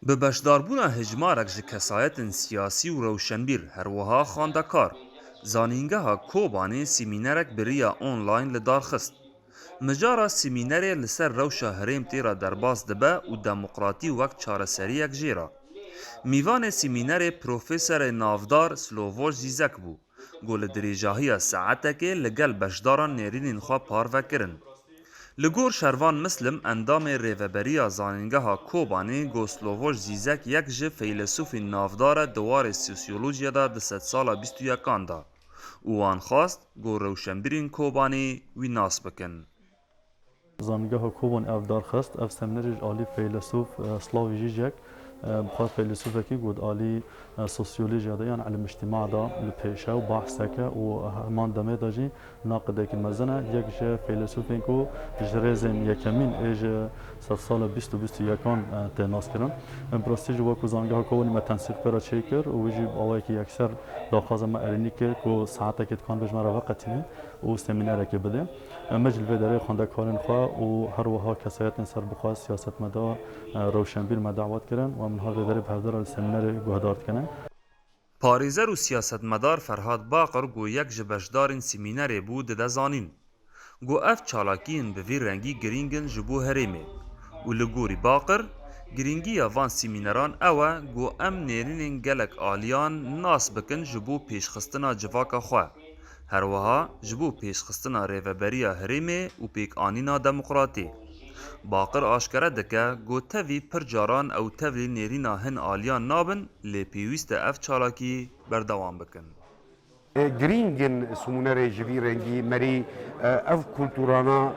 Bi beşdarbûna hejmarek ji kesayetên siyasî û rewşenbîr herwiha xwendekar, zanîngeha Kobanê semînerek bi rêya online li dar xist. Mijara semînerê li ser rewşa herêm tê re derbas dibe û demokratî wek çareseriyek jê re. Mîvanê semînerê profeserê navdar Slavoj Zizek bû, got li dirêjahiya saetekê li gel beşdaran nêrînên xwe parve kirin. Li gor Şervan Mislim endamê rêveberiya zanîngeha Kobanê got Slavoj Zizek yek ji feylesûfên navdar e di warê sosyolojiya de di sedsala 21 da û wan xwast got rewşenbîrên Kobanê wî nas bikin. Zanîngeha Koban ev darxist, ev seminerê ji alî feylesûf Slavoj Zizek بخواد فیلسوفکی گود عالی سوسیولوژیا دا یعنی علم اجتماع دا لپیشه و بحثکه و همان دمه دا جی ناقده که مزنه یک جه فیلسوفین کو جرزن یکمین ایج سال 2021 تناس کرن براستی جو کو زانگاه کوونی ما تنسیق کرا چیکر و ویجی آوای که یکسر داخاز ما ارینی که کو ساعته که کان بجمع را وقتینه و سمیناره که بده مجل وداره خواندکارن خوا و هر وها کسایت سر بخواد سیاست مدا روشنبیر ما دعوت کردن و من هر وداره بهدار سمینار گهدارت کنن پاریزر و سیاستمدار فرهاد باقر گو یک ji beşdarên semînerê bû dide zanîn. Got ev çalakiyên bi vê rengî girîngin ji bo herêmê û li gorî Baqir, girîngiya van semîneran ew e got em nêrînên gelek aliyan nas bikin ji bo pêşxistina civaka xwe, herwiha ji bo pêşxistina rêveberiya herêmê û pêkanîna demokratê. Baqir aşkere dike got tevî pir caran ew tevlî nêrîna hin aliyan nabin lê pêwîst e ev çalakî berdewam bikin. Girîngin semînerê ji vî rengî merî ev kulturana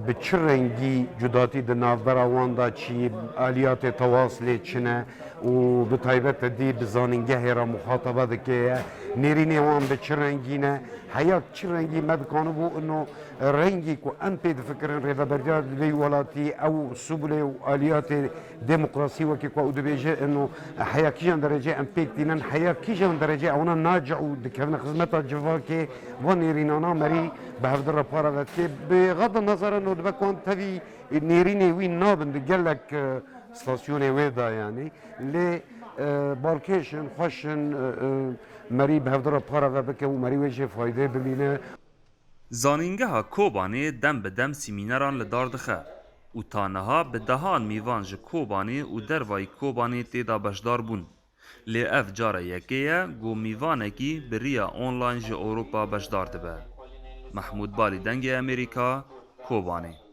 bi çi rengî cudatî di navbera wan da çi aliyatê tewaslê çine û bi taybet dî bi zanîngehê re muhatebe dike nêrînê wan bi çi rengî ne heya çi rengî me dikanibû ino rengî ku em pê difikirin rêveberiya vê welatî ew subulê û aliyatê demokrasî wekî ku ew dibêje ino heya kîjan derecê em pêk dînin heya kîjan derecê ewna nace û dikevne xizmeta civakê van nêrînana merî bi hevdira para vekê bi gada nazaran û dibe ku tevî nêrînê wî nabin di gelek stasyonê wê da yanî lê balkêşin xweşin merî bi hevdira para ve bike û merî wê jê faydê bimîne. Zanîngeha Kobanê dem bi dem semîneran li dar dixe û taniha bi dehan mîvan ji Kobanê û dervayî Kobanê têda beşdar bûn. Lê ev cara yekê ye got mîvanekî bi rêya online ji Ewropa beşdar dibe. Mehmûd Balî Dengê Amerîka, Kobanê.